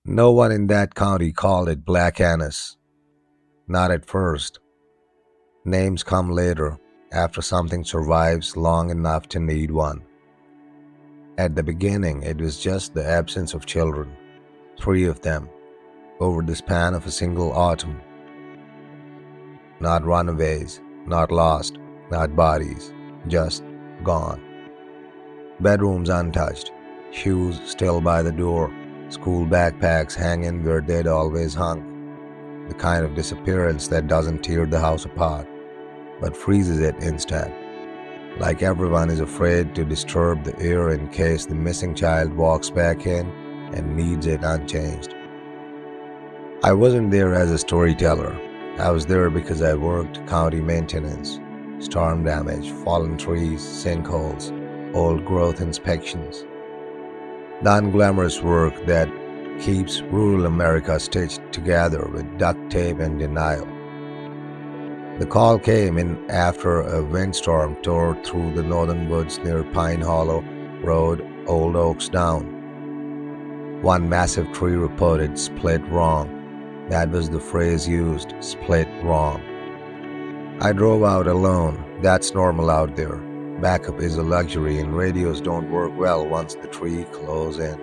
No one in that county called it Black Annis. Not at first. Names come later, after something survives long enough to need one. At the beginning, it was just the absence of children, three of them, over the span of a single autumn. Not runaways, not lost, not bodies, just gone. Bedrooms untouched, shoes still by the door, school backpacks hanging where they'd always hung. The kind of disappearance that doesn't tear the house apart, but freezes it instead. Like everyone is afraid to disturb the air in case the missing child walks back in and needs it unchanged. I wasn't there as a storyteller. I was there because I worked county maintenance, storm damage, fallen trees, sinkholes, old growth inspections. The unglamorous work that keeps rural America stitched together with duct tape and denial. The call came in after a windstorm tore through the northern woods near Pine Hollow Road, Old Oaks Down. One massive tree reported split wrong. That was the phrase used, split wrong. I drove out alone. That's normal out there. Backup is a luxury and radios don't work well once the tree closes in.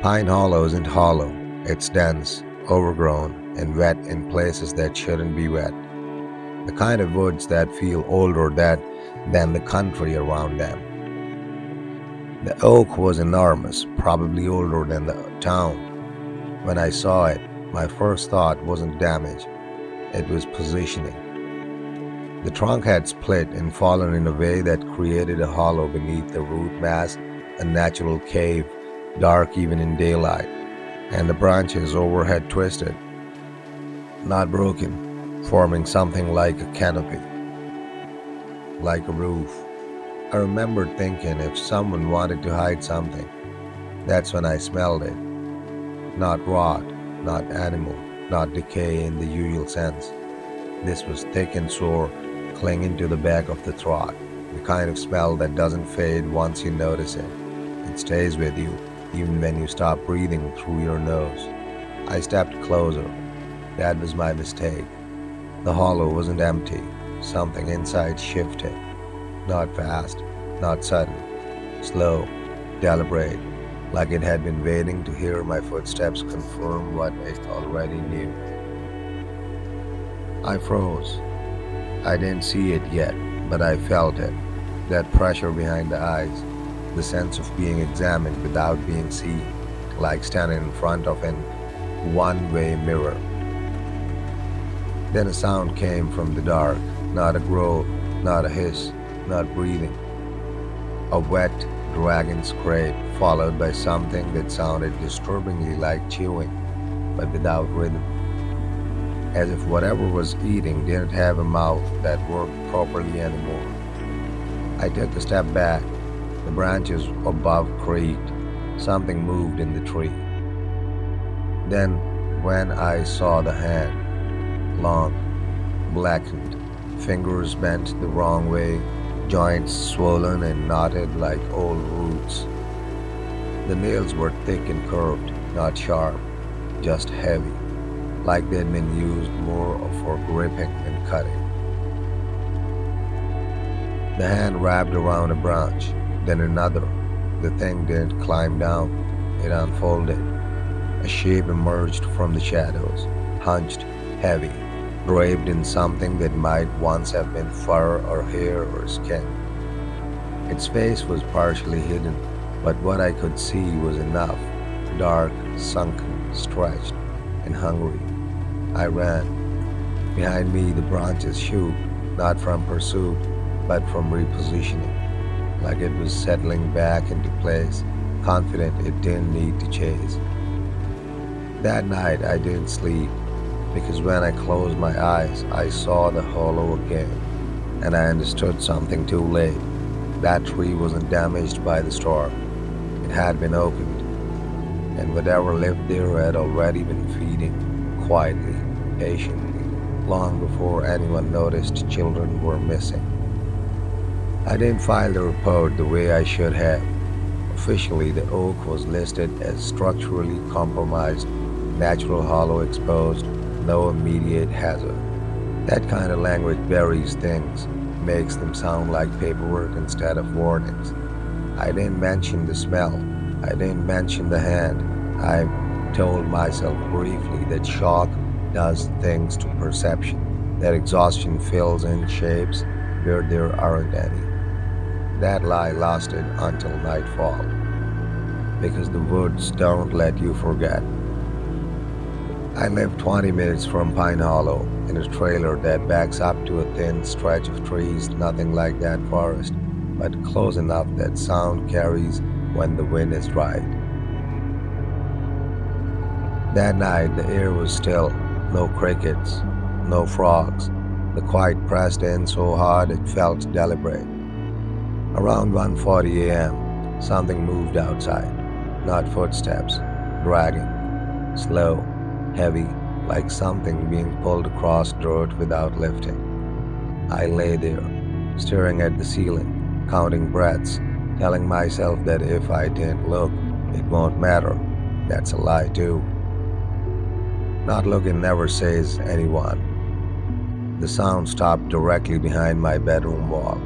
Pine Hollow isn't hollow. It's dense, overgrown, and wet in places that shouldn't be wet. The kind of woods that feel older than the country around them. The oak was enormous, probably older than the town. When I saw it, my first thought wasn't damage, it was positioning. The trunk had split and fallen in a way that created a hollow beneath the root mass, a natural cave, dark even in daylight, and the branches overhead twisted, not broken, forming something like a canopy, like a roof. I remembered thinking if someone wanted to hide something, that's when I smelled it. Not rot, not animal, not decay in the usual sense. This was thick and sour, clinging to the back of the throat, the kind of smell that doesn't fade once you notice it. It stays with you, even when you stop breathing through your nose. I stepped closer. That was my mistake. The hollow wasn't empty. Something inside shifted. Not fast, not sudden. Slow, deliberate, like it had been waiting to hear my footsteps confirm what it already knew. I froze. I didn't see it yet, but I felt it. That pressure behind the eyes, the sense of being examined without being seen, like standing in front of an one-way mirror. Then a sound came from the dark, not a growl, not a hiss, not breathing. A wet, dragging scrape, followed by something that sounded disturbingly like chewing, but without rhythm. As if whatever was eating didn't have a mouth that worked properly anymore. I took a step back. The branches above creaked. Something moved in the tree. Then, when I saw the hand, long, blackened, fingers bent the wrong way, joints swollen and knotted like old roots. The nails were thick and curved, not sharp, just heavy, like they'd been used more for gripping than cutting. The hand wrapped around a branch, then another. The thing didn't climb down, it unfolded. A shape emerged from the shadows, hunched, heavy, draped in something that might once have been fur or hair or skin. Its face was partially hidden, but what I could see was enough, dark, sunken, stretched, and hungry. I ran. Behind me the branches shook, not from pursuit, but from repositioning, like it was settling back into place, confident it didn't need to chase. That night I didn't sleep, because when I closed my eyes, I saw the hollow again, and I understood something too late. That tree wasn't damaged by the storm. It had been opened, and whatever lived there had already been feeding, quietly, patiently, long before anyone noticed children were missing. I didn't file the report the way I should have. Officially, the oak was listed as structurally compromised, natural hollow exposed, no immediate hazard. That kind of language buries things, makes them sound like paperwork instead of warnings. I didn't mention the smell. I didn't mention the hand. I told myself briefly that shock does things to perception, that exhaustion fills in shapes where there aren't any. That lie lasted until nightfall, because the woods don't let you forget. I live 20 minutes from Pine Hollow in a trailer that backs up to a thin stretch of trees, nothing like that forest, but close enough that sound carries when the wind is right. That night, the air was still, no crickets, no frogs. The quiet pressed in so hard it felt deliberate. Around 1:40 a.m., something moved outside. Not footsteps, dragging, slow, heavy, like something being pulled across dirt without lifting. I lay there, staring at the ceiling, counting breaths, telling myself that if I didn't look, it won't matter. That's a lie, too. Not looking never saves anyone. The sound stopped directly behind my bedroom wall.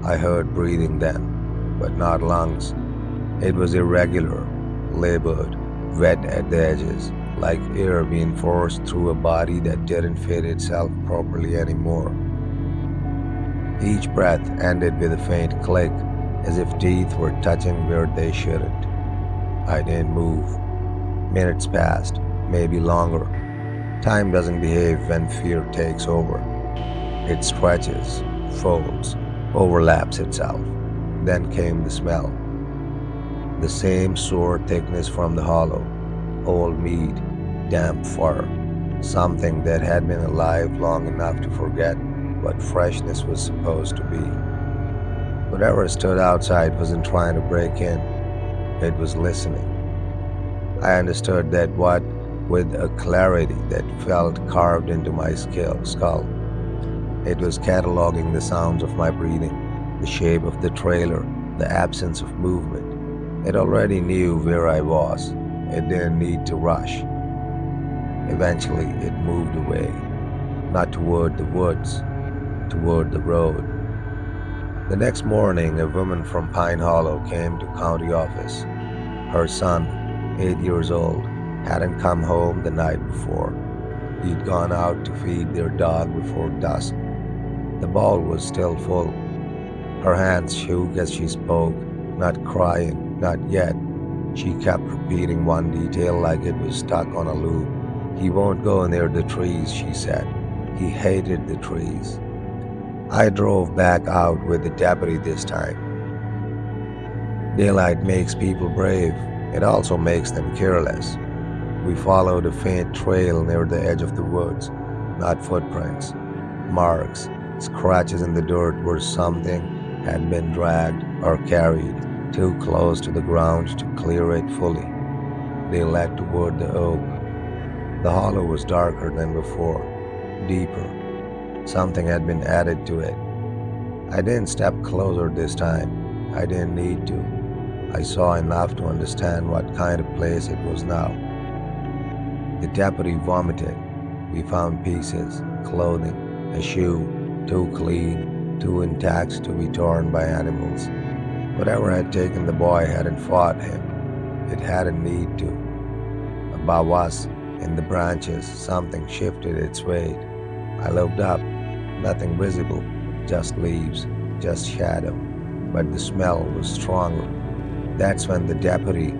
I heard breathing then, but not lungs. It was irregular, labored, wet at the edges, like air being forced through a body that didn't fit itself properly anymore. Each breath ended with a faint click, as if teeth were touching where they shouldn't. I didn't move. Minutes passed, maybe longer. Time doesn't behave when fear takes over. It stretches, folds, overlaps itself. Then came the smell. The same sore thickness from the hollow. Old meat, damp fur. Something that had been alive long enough to forget what freshness was supposed to be. Whatever stood outside wasn't trying to break in, it was listening. I understood that what with a clarity that felt carved into my skull. It was cataloging the sounds of my breathing, the shape of the trailer, the absence of movement. It already knew where I was. It didn't need to rush. Eventually, it moved away, not toward the woods, toward the road. The next morning, a woman from Pine Hollow came to county office. Her son, 8 years old, hadn't come home the night before. He'd gone out to feed their dog before dusk. The bowl was still full. Her hands shook as she spoke, not crying, not yet. She kept repeating one detail like it was stuck on a loop. He won't go near the trees, she said. He hated the trees. I drove back out with the deputy this time. Daylight makes people brave. It also makes them careless. We followed a faint trail near the edge of the woods, not footprints, marks, scratches in the dirt where something had been dragged or carried too close to the ground to clear it fully. They led toward the oak. The hollow was darker than before, deeper. Something had been added to it. I didn't step closer this time. I didn't need to. I saw enough to understand what kind of place it was now. The deputy vomited. We found pieces, clothing, a shoe, too clean, too intact to be torn by animals. Whatever had taken the boy hadn't fought him. It hadn't need to. Above us, in the branches, something shifted its weight. I looked up. Nothing visible, just leaves, just shadow. But the smell was stronger. That's when the deputy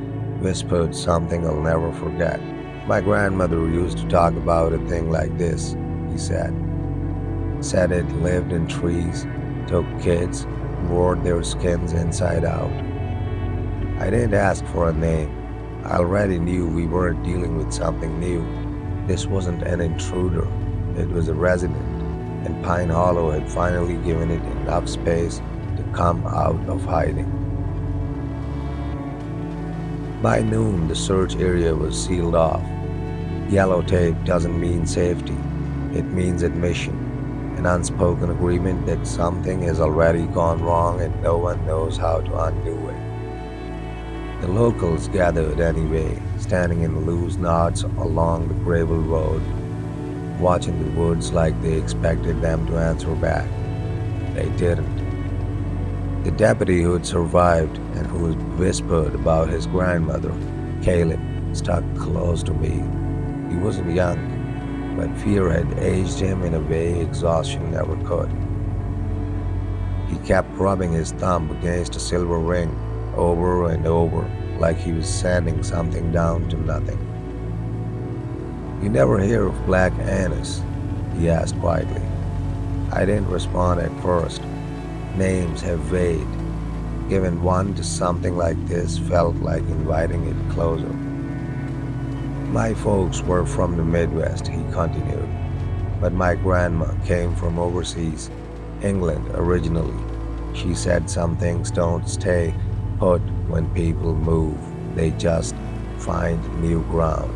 whispered something I'll never forget. My grandmother used to talk about a thing like this, he said. Said it lived in trees, took kids, wore their skins inside out. I didn't ask for a name. I already knew we weren't dealing with something new. This wasn't an intruder. It was a resident, and Pine Hollow had finally given it enough space to come out of hiding. By noon, the search area was sealed off. Yellow tape doesn't mean safety. It means admission, an unspoken agreement that something has already gone wrong and no one knows how to undo it. The locals gathered anyway, standing in loose knots along the gravel road, watching the woods like they expected them to answer back. They didn't. The deputy who had survived and who had whispered about his grandmother, Caleb, stuck close to me. He wasn't young, but fear had aged him in a way exhaustion never could. He kept rubbing his thumb against a silver ring over and over, like he was sanding something down to nothing. "You never hear of Black Annis?" he asked quietly. I didn't respond at first. Names have weighed. Giving one to something like this felt like inviting it closer. "My folks were from the Midwest," he continued, "but my grandma came from overseas, England originally. She said some things don't stay put when people move, they just find new ground."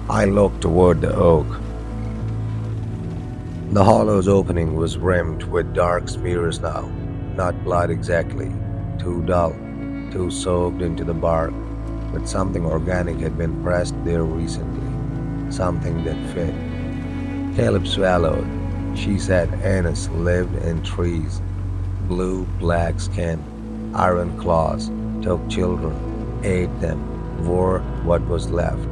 I looked toward the oak. The hollow's opening was rimmed with dark smears now, not blood exactly, too dull, too soaked into the bark, but something organic had been pressed there recently, something that fit. Caleb swallowed. "She said Annis lived in trees, blue-black skin, iron claws, took children, ate them, wore what was left."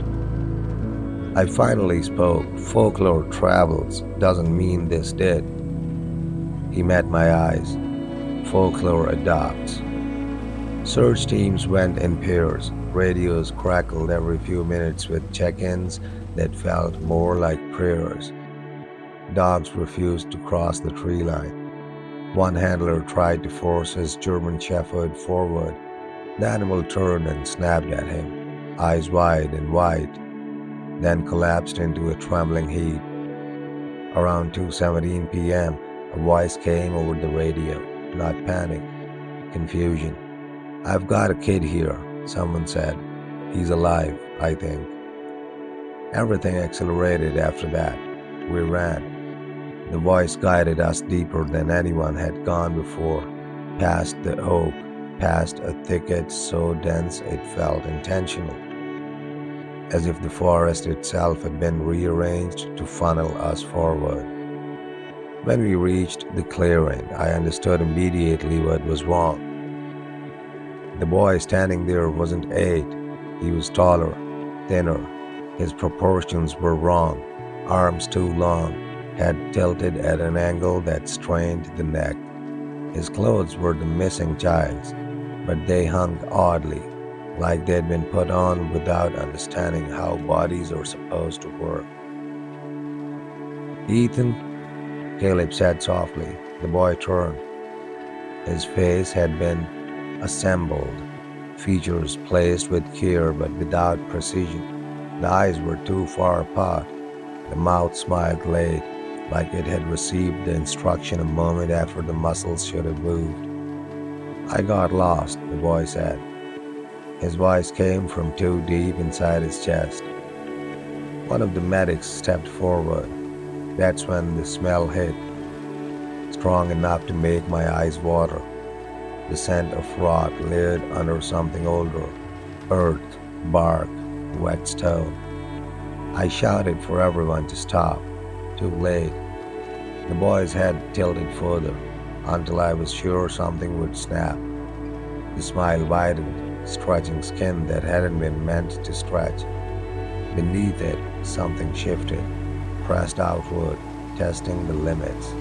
I finally spoke. "Folklore travels doesn't mean this did." He met my eyes. "Folklore adopts." Search teams went in pairs. Radios crackled every few minutes with check-ins that felt more like prayers. Dogs refused to cross the tree line. One handler tried to force his German Shepherd forward. The animal turned and snapped at him, eyes wide and white, then collapsed into a trembling heap. Around 2:17 p.m., a voice came over the radio. Not panic, confusion. "I've got a kid here," someone said. "He's alive, I think." Everything accelerated after that. We ran. The voice guided us deeper than anyone had gone before, past the oak, past a thicket so dense it felt intentional, as if the forest itself had been rearranged to funnel us forward. When we reached the clearing, I understood immediately what was wrong. The boy standing there wasn't 8. He was taller, thinner. His proportions were wrong. Arms too long, head tilted at an angle that strained the neck. His clothes were the missing child's, but they hung oddly, like they'd been put on without understanding how bodies are supposed to work. "Ethan," Caleb said softly. The boy turned. His face had been assembled, features placed with care but without precision. The eyes were too far apart. The mouth smiled late, like it had received the instruction a moment after the muscles should have moved. "I got lost," the boy said. His voice came from too deep inside his chest. One of the medics stepped forward. That's when the smell hit, strong enough to make my eyes water. The scent of rot layered under something older, earth, bark, wet stone. I shouted for everyone to stop. Too late. The boy's head tilted further, until I was sure something would snap. The smile widened, stretching skin that hadn't been meant to stretch. Beneath it, something shifted, pressed outward, testing the limits.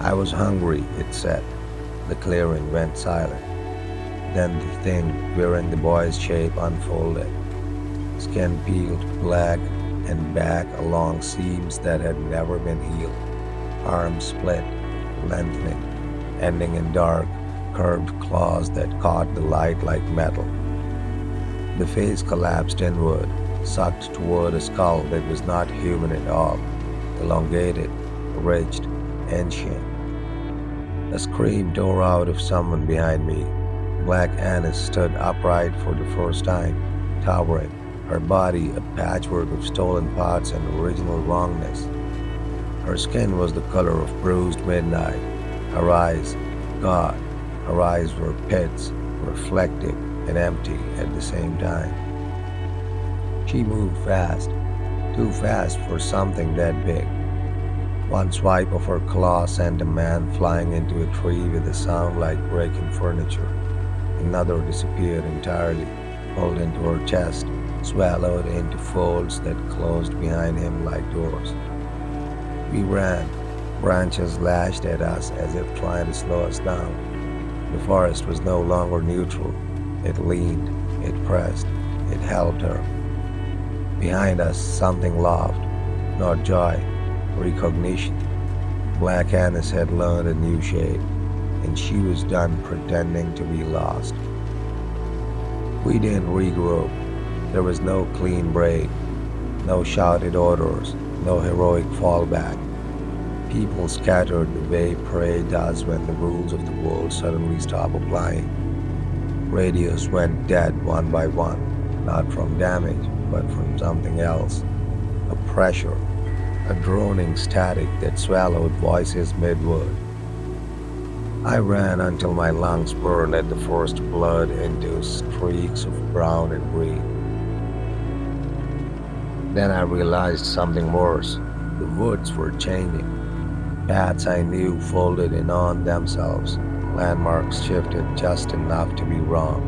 "I was hungry," it said. The clearing went silent. Then the thing wearing the boy's shape unfolded. Skin peeled black and back along seams that had never been healed. Arms split, lengthening, ending in dark, curved claws that caught the light like metal. The face collapsed inward, sucked toward a skull that was not human at all, elongated, ridged, ancient. A scream tore out of someone behind me. Black Annis stood upright for the first time, towering, her body a patchwork of stolen parts and original wrongness. Her skin was the color of bruised midnight. Her eyes, God, her eyes were pits, reflective, and empty at the same time. She moved fast, too fast for something that big. One swipe of her claw sent a man flying into a tree with a sound like breaking furniture. Another disappeared entirely, pulled into her chest, swallowed into folds that closed behind him like doors. We ran. Branches lashed at us as if trying to slow us down. The forest was no longer neutral. It leaned, it pressed, it held her. Behind us, something laughed. Not joy, recognition. Black Annis had learned a new shape, and she was done pretending to be lost. We didn't regroup. There was no clean break, no shouted orders, no heroic fallback. People scattered the way prey does when the rules of the world suddenly stop applying. Radios went dead one by one, not from damage, but from something else. A pressure, a droning static that swallowed voices mid-word. I ran until my lungs burned at the first blood into streaks of brown and green. Then I realized something worse. The woods were changing. Paths I knew folded in on themselves. Landmarks shifted just enough to be wrong.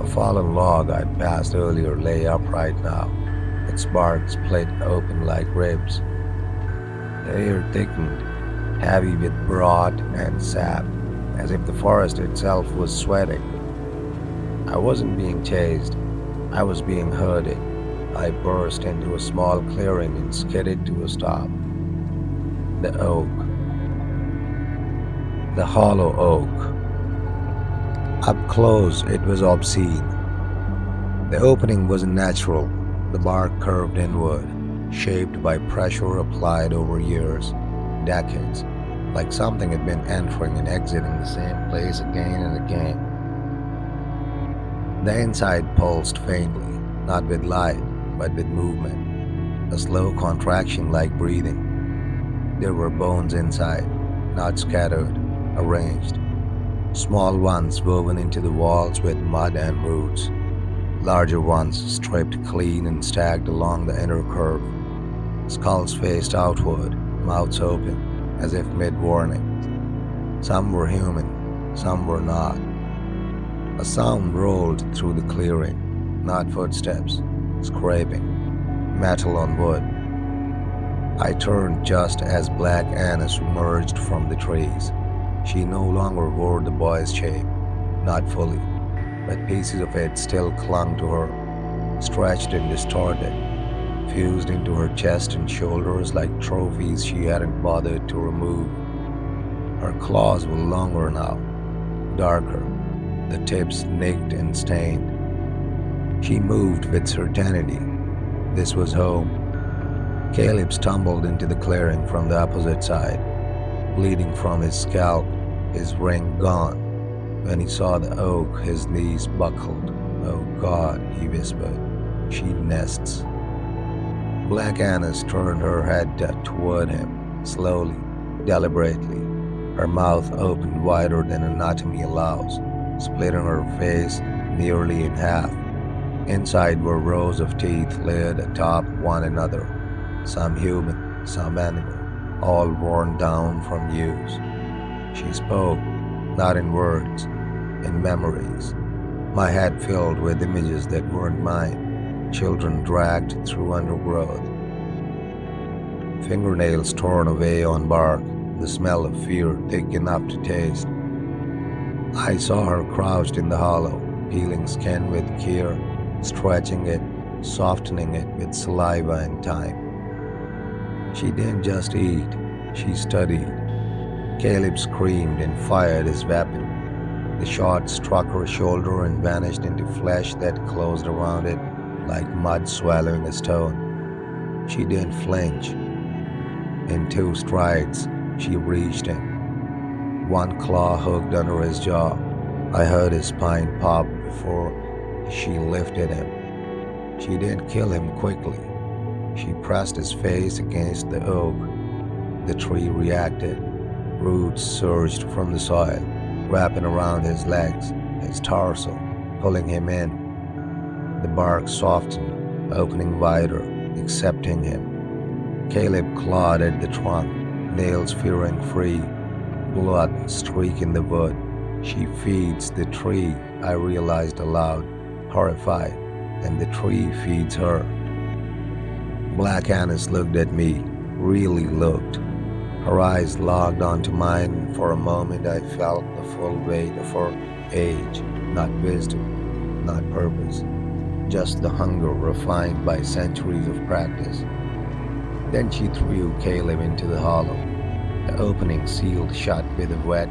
A fallen log I'd passed earlier lay upright now, its bark split open like ribs. The air thickened, heavy with rot and sap, as if the forest itself was sweating. I wasn't being chased, I was being herded. I burst into a small clearing and skidded to a stop. The oak. The hollow oak. Up close, it was obscene. The opening wasn't natural, the bark curved inward, shaped by pressure applied over years, decades, like something had been entering and exiting the same place again and again. The inside pulsed faintly, not with light, but with movement, a slow contraction like breathing. There were bones inside, not scattered, arranged, small ones woven into the walls with mud and roots, larger ones stripped clean and stacked along the inner curve. Skulls faced outward, mouths open, as if mid-warning. Some were human, some were not. A sound rolled through the clearing, not footsteps, scraping, metal on wood. I turned just as Black Annis emerged from the trees. She no longer wore the boy's shape, not fully, but pieces of it still clung to her, stretched and distorted, fused into her chest and shoulders like trophies she hadn't bothered to remove. Her claws were longer now, darker, the tips nicked and stained. She moved with certainty. This was home. Caleb stumbled into the clearing from the opposite side, bleeding from his scalp, his ring gone. When he saw the oak, his knees buckled. "Oh God," he whispered, "she nests." Black Annis turned her head toward him, slowly, deliberately, her mouth opened wider than anatomy allows, splitting her face nearly in half. Inside were rows of teeth layered atop one another, some human, some animal, all worn down from use. She spoke, not in words, in memories. My head filled with images that weren't mine, children dragged through undergrowth, fingernails torn away on bark, the smell of fear thick enough to taste. I saw her crouched in the hollow, peeling skin with care, stretching it, softening it with saliva and time. She didn't just eat, she studied. Caleb screamed and fired his weapon. The shot struck her shoulder and vanished into flesh that closed around it like mud swallowing a stone. She didn't flinch. In 2 strides, she reached him. One claw hooked under his jaw. I heard his spine pop before she lifted him. She didn't kill him quickly. She pressed his face against the oak. The tree reacted. Roots surged from the soil, wrapping around his legs, his torso, pulling him in. The bark softened, opening wider, accepting him. Caleb clawed at the trunk, nails fearing free, blood streaking the wood. She feeds the tree, I realized aloud, horrified, and the tree feeds her. Black Annis looked at me, really looked. Her eyes locked onto mine, and for a moment I felt the full weight of her age, not wisdom, not purpose, just the hunger refined by centuries of practice. Then she threw Caleb into the hollow. The opening sealed shut with a wet,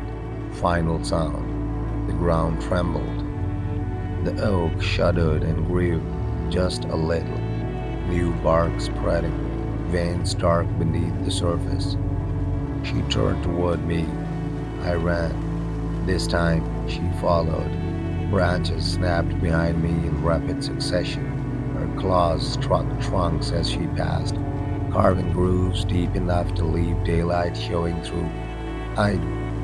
final sound. The ground trembled. The oak shuddered and grew, just a little, new bark spreading, veins dark beneath the surface. She turned toward me. I ran. This time she followed. Branches snapped behind me in rapid succession. Her claws struck trunks as she passed, carving grooves deep enough to leave daylight showing through. I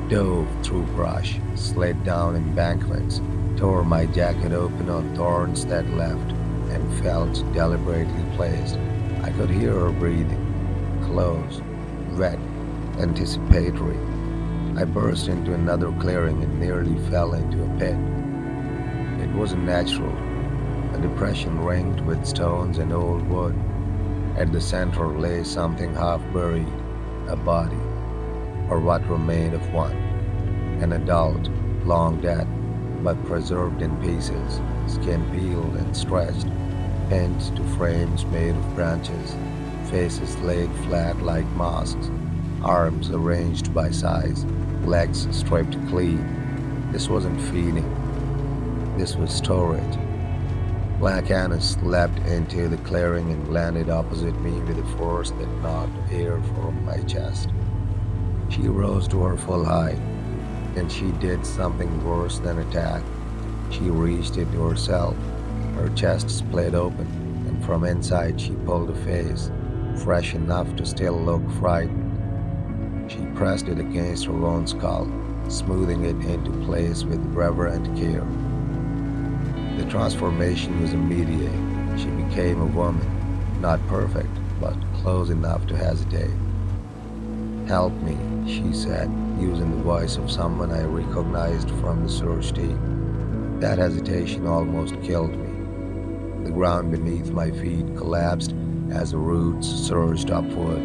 dove through brush, slid down embankments, tore my jacket open on thorns that left and felt deliberately placed. I could hear her breathing, close, wet, anticipatory. I burst into another clearing and nearly fell into a pit. It wasn't natural, a depression ringed with stones and old wood. At the center lay something half buried, a body, or what remained of one, an adult, long dead, but preserved in pieces, skin peeled and stretched, pinned to frames made of branches, faces laid flat like masks, arms arranged by size, legs stripped clean. This wasn't feeding, this was storage. Black Annis leapt into the clearing and landed opposite me with a force that knocked air from my chest. She rose to her full height, and she did something worse than attack. She reached into herself, her chest split open, and from inside she pulled a face, fresh enough to still look frightened. She pressed it against her own skull, smoothing it into place with reverent care. The transformation was immediate. She became a woman, not perfect, but close enough to hesitate. "Help me," she said, using the voice of someone I recognized from the search team. That hesitation almost killed me. The ground beneath my feet collapsed as the roots surged upward,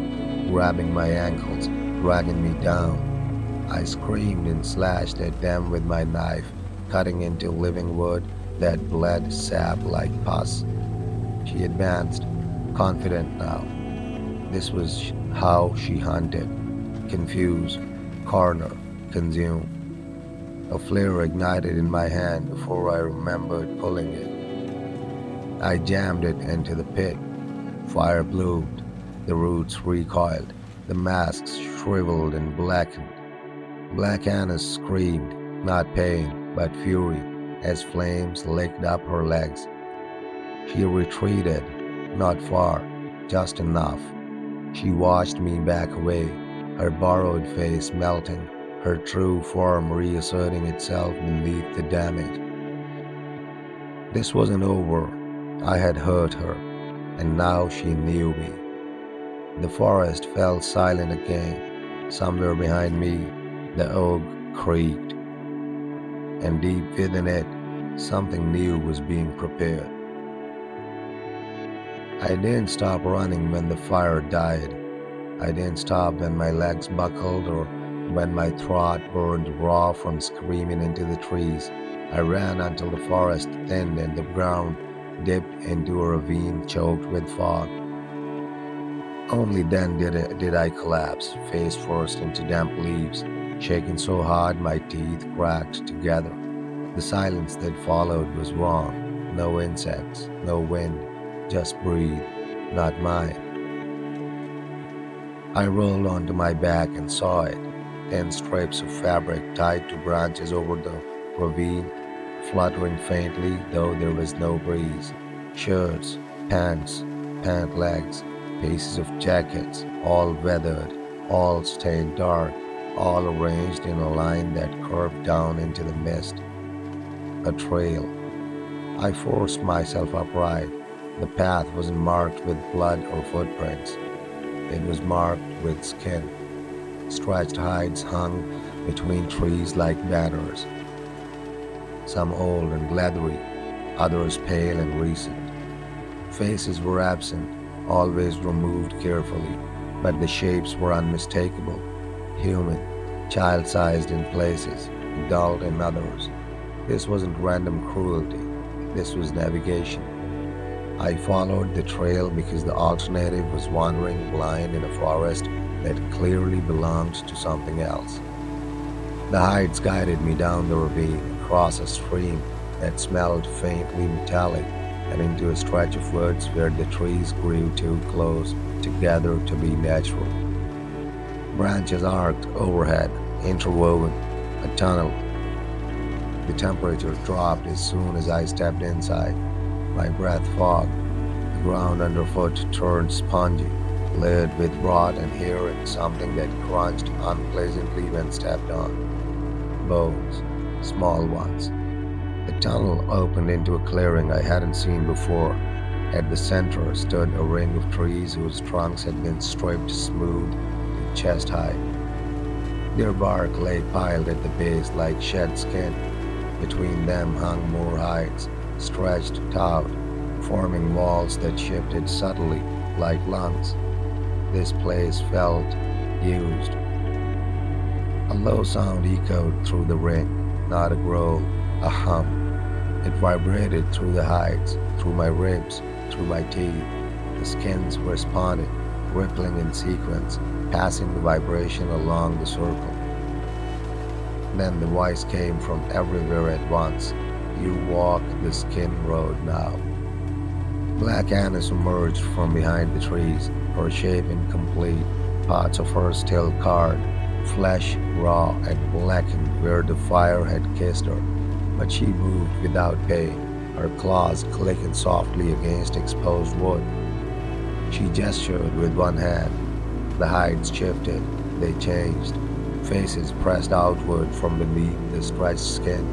grabbing my ankles, dragging me down. I screamed and slashed at them with my knife, cutting into living wood that bled sap like pus. She advanced, confident now. This was how she hunted: confuse, corner, consume. A flare ignited in my hand before I remembered pulling it. I jammed it into the pit. Fire bloomed, the roots recoiled, the masks shriveled and blackened. Black Annis screamed, not pain, but fury, as flames licked up her legs. She retreated, not far, just enough. She watched me back away, her borrowed face melting, her true form reasserting itself beneath the damage. This wasn't over. I had hurt her, and now she knew me. The forest fell silent again. Somewhere behind me, the oak creaked, and deep within it, something new was being prepared. I didn't stop running when the fire died. I didn't stop when my legs buckled or when my throat burned raw from screaming into the trees. I ran until the forest thinned and the ground dipped into a ravine choked with fog. Only then did I collapse, face first into damp leaves, shaking so hard my teeth cracked together. The silence that followed was wrong. No insects, no wind, just breathe, not mine. I rolled onto my back and saw it, thin strips of fabric tied to branches over the ravine, fluttering faintly though there was no breeze. Shirts, pants, pant legs, pieces of jackets, all weathered, all stained dark, all arranged in a line that curved down into the mist. A trail, I forced myself upright. The path wasn't marked with blood or footprints. It was marked with skin. Stretched hides hung between trees like banners, some old and leathery, others pale and recent. Faces were absent, always removed carefully, but the shapes were unmistakable, human, child sized in places, adult in others. This wasn't random cruelty, this was navigation. I followed the trail because the alternative was wandering blind in a forest that clearly belonged to something else. The hides guided me down the ravine, across a stream that smelled faintly metallic, and into a stretch of woods where the trees grew too close together to be natural. Branches arced overhead, interwoven, a tunnel. The temperature dropped as soon as I stepped inside. My breath fogged. The ground underfoot turned spongy, layered with rot and hair and something that crunched unpleasantly when stepped on. Bones, small ones. The tunnel opened into a clearing I hadn't seen before. At the center stood a ring of trees whose trunks had been stripped smooth to chest high. Their bark lay piled at the base like shed skin. Between them hung more hides, stretched taut, forming walls that shifted subtly like lungs. This place felt used. A low sound echoed through the ring, not a growl, a hum. It vibrated through the hides, through my ribs, through my teeth. The skins responded, rippling in sequence, passing the vibration along the circle. Then the voice came from everywhere at once. You walk the skin road now. Black Annis emerged from behind the trees, her shape incomplete, parts of her still charred, flesh raw and blackened where the fire had kissed her. But she moved without pain, her claws clicking softly against exposed wood. She gestured with one hand. The hides shifted, they changed. Faces pressed outward from beneath the stretched skin,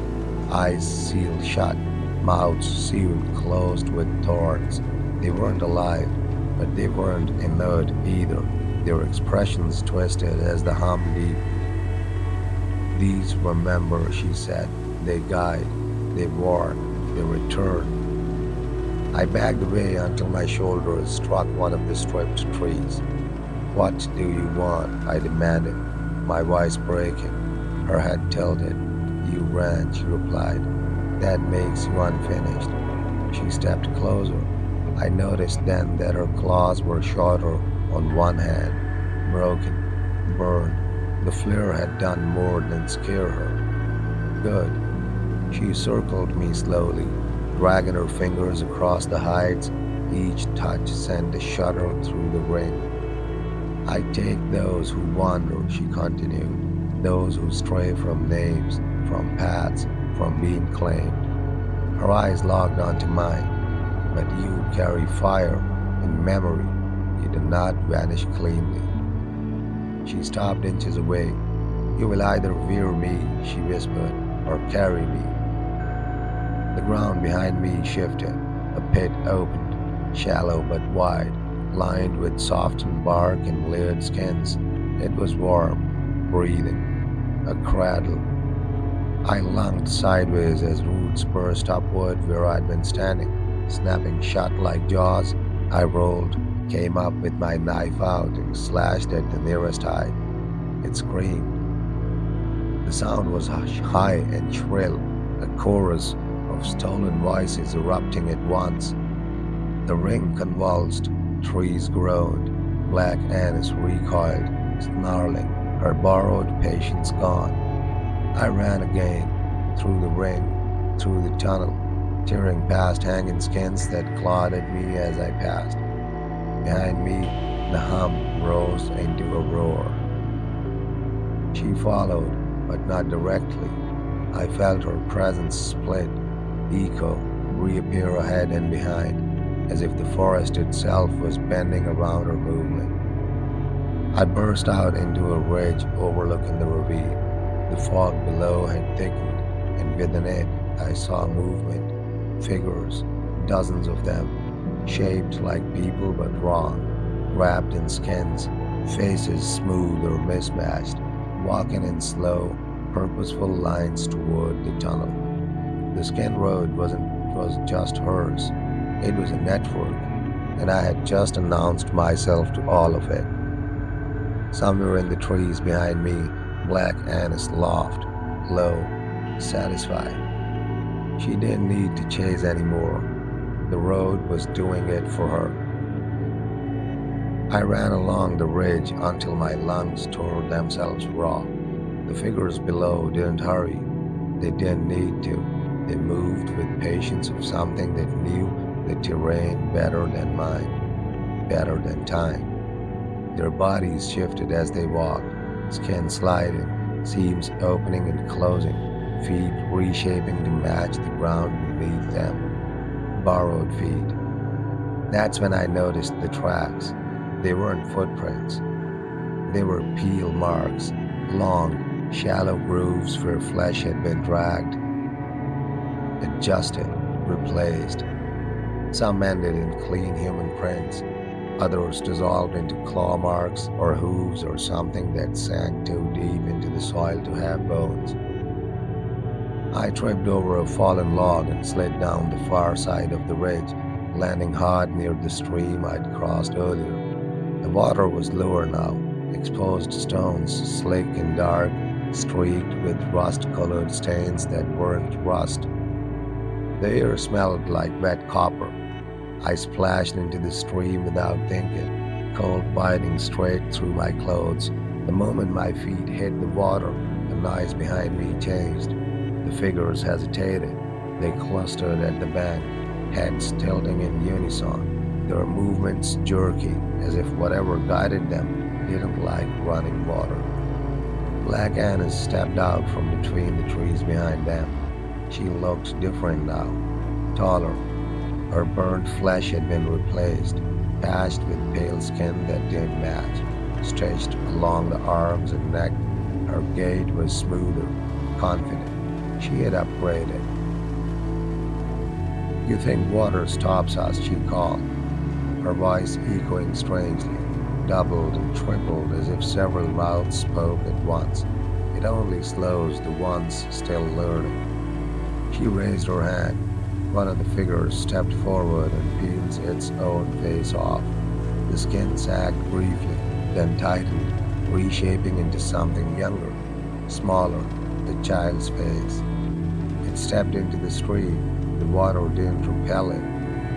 eyes sealed shut, mouths sealed closed with thorns. They weren't alive, but they weren't inert either. Their expressions twisted as the hum deepened. These remember, she said. They guide, they warn, they return. I backed away until my shoulders struck one of the stripped trees. What do you want? I demanded, my voice breaking. Her head tilted. You ran, she replied. That makes you unfinished. She stepped closer. I noticed then that her claws were shorter on one hand, broken, burned. The flare had done more than scare her. Good. She circled me slowly, dragging her fingers across the hides. Each touch sent a shudder through the ring. I take those who wander, she continued, those who stray from names, from paths, from being claimed. Her eyes locked onto mine. But you carry fire in memory. You do not vanish cleanly. She stopped inches away. You will either veer me, she whispered, or carry me. The ground behind me shifted. A pit opened, shallow but wide, lined with softened bark and layered skins. It was warm, breathing, a cradle. I lunged sideways as roots burst upward where I'd been standing. Snapping shut like jaws, I rolled, came up with my knife out and slashed at the nearest hide. It screamed. The sound was high and shrill, a chorus of stolen voices erupting at once. The ring convulsed, trees groaned, Black Annis recoiled, snarling, her borrowed patience gone. I ran again, through the ring, through the tunnel, tearing past hanging skins that clawed at me as I passed. Behind me, the hum rose into a roar. She followed, but not directly. I felt her presence split, echo, reappear ahead and behind, as if the forest itself was bending around her movement. I burst out into a ridge overlooking the ravine. The fog below had thickened, and within it I saw movement. Figures, dozens of them, shaped like people but wrong, wrapped in skins, faces smooth or mismatched, walking in slow, purposeful lines toward the tunnel. The skin road was just hers. It was a network, and I had just announced myself to all of it. Somewhere in the trees behind me, Black Annis laughed, low, satisfied. She didn't need to chase anymore. The road was doing it for her. I ran along the ridge until my lungs tore themselves raw. The figures below didn't hurry. They didn't need to. They moved with patience of something that knew the terrain better than mine, better than time. Their bodies shifted as they walked, skin sliding, seams opening and closing, feet reshaping to match the ground beneath them. Borrowed feet. That's when I noticed the tracks. They weren't footprints. They were peel marks, long, shallow grooves where flesh had been dragged, adjusted, replaced. Some ended in clean human prints, others dissolved into claw marks or hooves or something that sank too deep into the soil to have bones. I tripped over a fallen log and slid down the far side of the ridge, landing hard near the stream I'd crossed earlier. The water was lower now, exposed stones, slick and dark, streaked with rust colored stains that weren't rust. The air smelled like wet copper. I splashed into the stream without thinking, cold biting straight through my clothes. The moment my feet hit the water, the noise behind me changed. The figures hesitated. They clustered at the bank, heads tilting in unison, their movements jerky, as if whatever guided them didn't like running water. Black Annis stepped out from between the trees behind them. She looked different now, taller. Her burnt flesh had been replaced, patched with pale skin that didn't match, stretched along the arms and neck. Her gait was smoother, confident. She had upgraded. "You think water stops us?" she called, her voice echoing strangely, doubled and tripled as if several mouths spoke at once. It only slows the ones still learning. She raised her hand. One of the figures stepped forward and peeled its own face off. The skin sagged briefly, then tightened, reshaping into something younger, smaller, a child's face. It stepped into the stream. The water didn't repel it,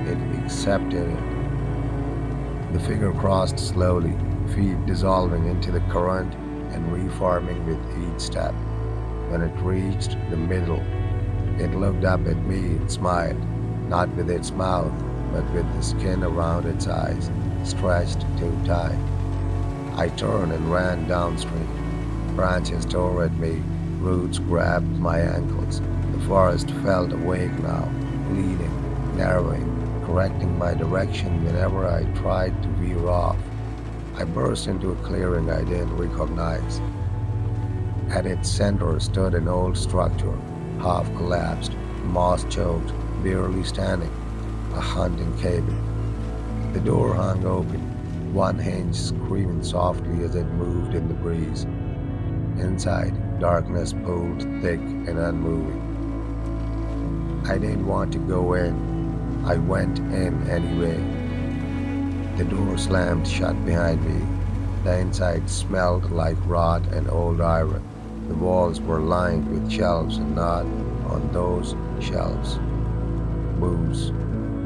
it accepted it. The figure crossed slowly, feet dissolving into the current and reforming with each step. When it reached the middle, it looked up at me and smiled, not with its mouth, but with the skin around its eyes, stretched too tight. I turned and ran downstream. Branches tore at me, roots grabbed my ankles. The forest felt awake now, leading, narrowing, correcting my direction whenever I tried to veer off. I burst into a clearing I didn't recognize. At its center stood an old structure, half collapsed, moss choked, barely standing, a hunting cabin. The door hung open, one hinge screaming softly as it moved in the breeze. Inside, darkness pulled thick and unmoving. I didn't want to go in. I went in anyway. The door slammed shut behind me. The inside smelled like rot and old iron. The walls were lined with shelves, and not on those shelves booze,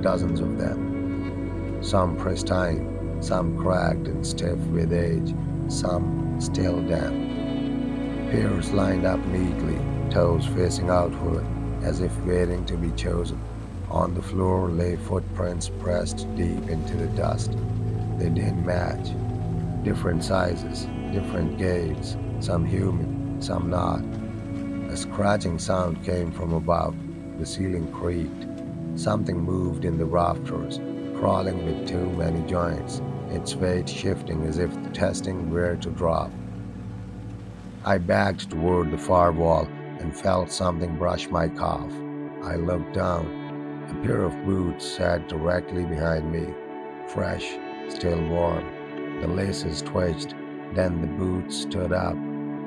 dozens of them. Some pristine, some cracked and stiff with age, some still damp. Pairs lined up neatly, toes facing outward, as if waiting to be chosen. On the floor lay footprints pressed deep into the dust. They didn't match. Different sizes, different gaits, some human, some not. A scratching sound came from above. The ceiling creaked. Something moved in the rafters, crawling with too many joints, its weight shifting as if testing where to drop. I backed toward the far wall and felt something brush my calf. I looked down. A pair of boots sat directly behind me, fresh, still warm. The laces twitched, then the boots stood up.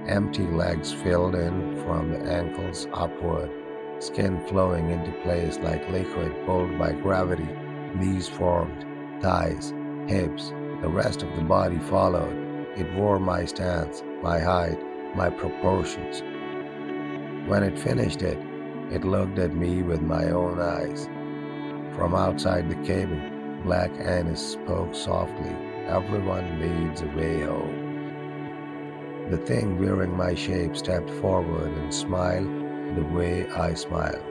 Empty legs filled in from the ankles upward, skin flowing into place like liquid pulled by gravity. Knees formed, thighs, hips, the rest of the body followed. It wore my stance, my height, my proportions. When it finished it looked at me with my own eyes. From outside the cabin, Black Annis spoke softly. Everyone needs a way home. The thing wearing my shape stepped forward and smiled the way I smiled.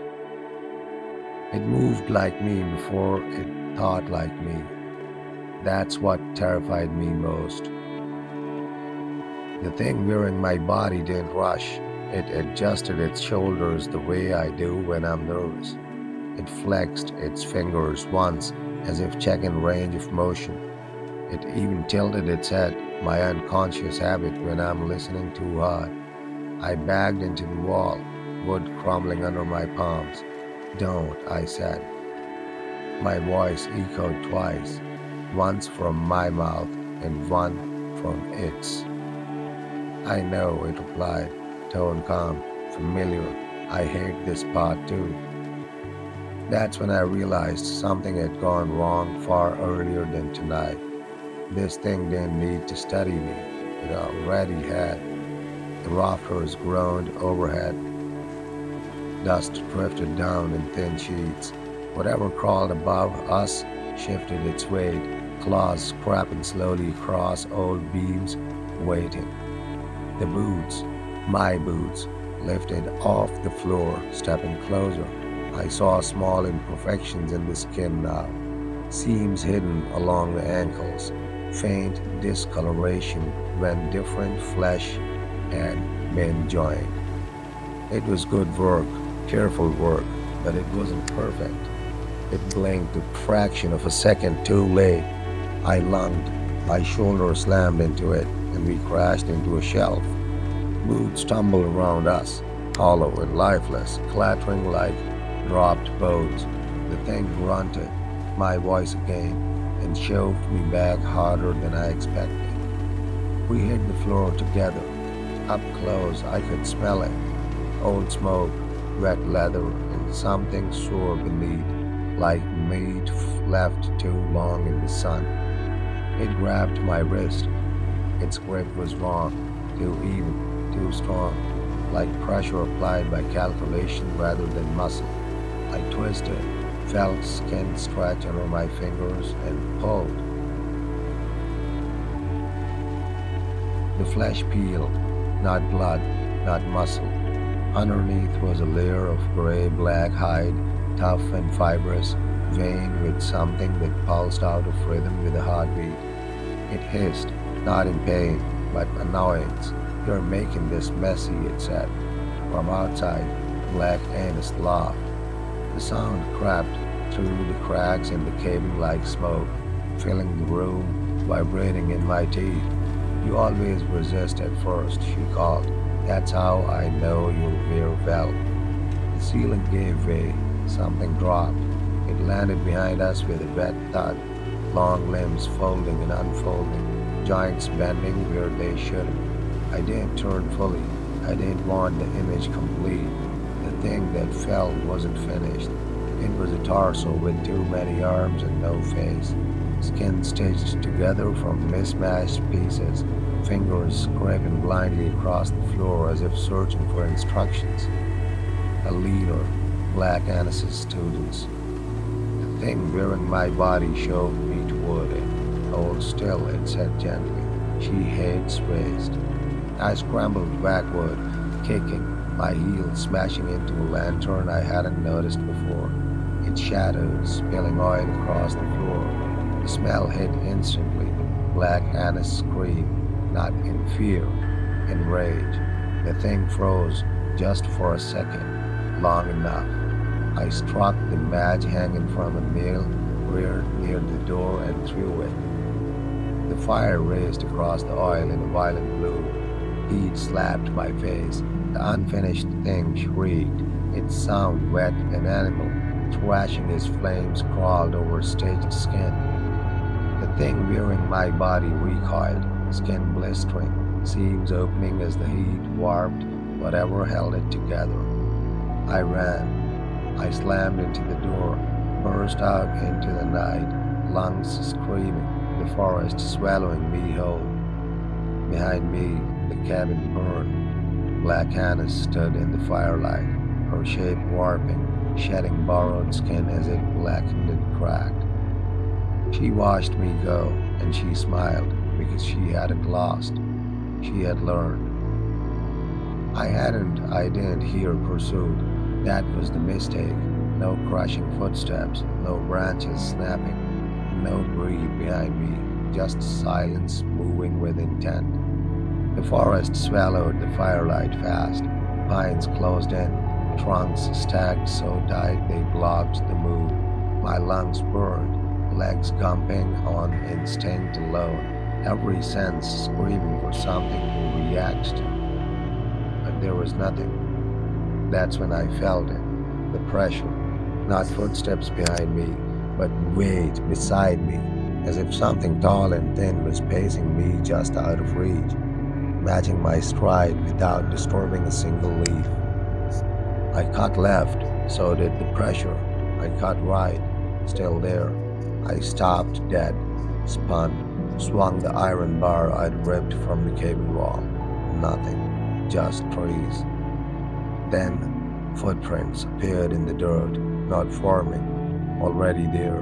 It moved like me before it thought like me. That's what terrified me most. The thing wearing my body didn't rush. It adjusted its shoulders the way I do when I'm nervous. It flexed its fingers once as if checking range of motion. It even tilted its head, my unconscious habit when I'm listening too hard. I backed into the wall, wood crumbling under my palms. "Don't," I said. My voice echoed twice, once from my mouth and one from its. "I know," it replied, tone calm, familiar. "I hate this part too." That's when I realized something had gone wrong far earlier than tonight. This thing didn't need to study me. It already had. The rafters groaned overhead. Dust drifted down in thin sheets. Whatever crawled above us shifted its weight, claws scraping slowly across old beams, waiting. The boots, my boots, lifted off the floor, stepping closer. I saw small imperfections in the skin now, seams hidden along the ankles, faint discoloration when different flesh had been joined. It was good work, careful work, but it wasn't perfect. It blinked a fraction of a second too late. I lunged, my shoulder slammed into it, and we crashed into a shelf. Boots tumbled around us, hollow and lifeless, clattering like dropped bones. The thing grunted, my voice again, and shoved me back harder than I expected. We hit the floor together. Up close, I could smell it. Old smoke, wet leather, and something sore beneath, like meat left too long in the sun. It grabbed my wrist. Its grip was wrong, too even, too strong, like pressure applied by calculation rather than muscle. I twisted, felt skin stretch under my fingers, and pulled. The flesh peeled, not blood, not muscle. Underneath was a layer of gray-black hide, tough and fibrous, veined with something that pulsed out of rhythm with a heartbeat. It hissed, not in pain, but annoyance. "You're making this messy," it said. From outside, Black Annis laughed. The sound crept through the cracks in the cabin like smoke, filling the room, vibrating in my teeth. "You always resist at first," she called. "That's how I know you'll wear well." The ceiling gave way. Something dropped. It landed behind us with a wet thud, long limbs folding and unfolding, joints bending where they shouldn't. I didn't turn fully. I didn't want the image complete. The thing that fell wasn't finished. It was a torso with too many arms and no face. Skin stitched together from mismatched pieces, fingers scraping blindly across the floor as if searching for instructions. A leader, Black Annis's students. The thing wearing my body shoved me toward it. "Hold still," it said gently. "She hates waste." I scrambled backward, kicking, my heels smashing into a lantern I hadn't noticed before. It shattered, spilling oil across the floor. The smell hit instantly. Black Annis screamed, not in fear, in rage. The thing froze just for a second, long enough. I struck the match hanging from a nail rear near the door and threw it. The fire raced across the oil in a violent blue. Heat slapped my face. The unfinished thing shrieked, its sound wet and animal. thrashing as flames crawled over staged skin. The thing wearing my body recoiled, skin blistering, seams opening as the heat warped whatever held it together. I ran. I slammed into the door, burst out into the night, lungs screaming, the forest swallowing me whole. Behind me, the cabin burned. Black Annis stood in the firelight, her shape warping, shedding borrowed skin as it blackened and cracked. She watched me go, and she smiled because she hadn't lost. She had learned. I didn't hear pursuit. That was the mistake. No crushing footsteps, no branches snapping, no breeze behind me, just silence moving with intent. The forest swallowed the firelight fast. Pines closed in, trunks stacked so tight they blocked the moon. My lungs burned, legs gumping on instinct alone, every sense screaming for something to react to. But there was nothing. That's when I felt it. The pressure. Not footsteps behind me, but weight beside me, as if something tall and thin was pacing me just out of reach, matching my stride without disturbing a single leaf. I cut left, so did the pressure. I cut right, still there. I stopped dead, spun, swung the iron bar I'd ripped from the cabin wall. Nothing, just trees. Then footprints appeared in the dirt, not forming, already there.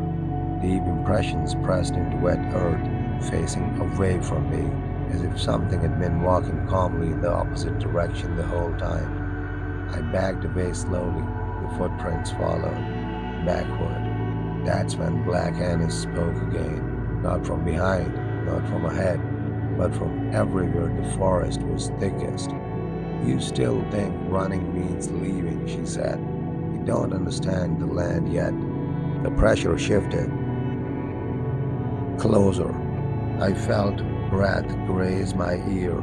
Deep impressions pressed into wet earth, facing away from me, as if something had been walking calmly in the opposite direction the whole time. I backed away slowly, the footprints followed, backward. That's when Black Annis spoke again, not from behind, not from ahead, but from everywhere the forest was thickest. You still think running means leaving, she said. You don't understand the land yet. The pressure shifted. Closer. I felt breath graze my ear.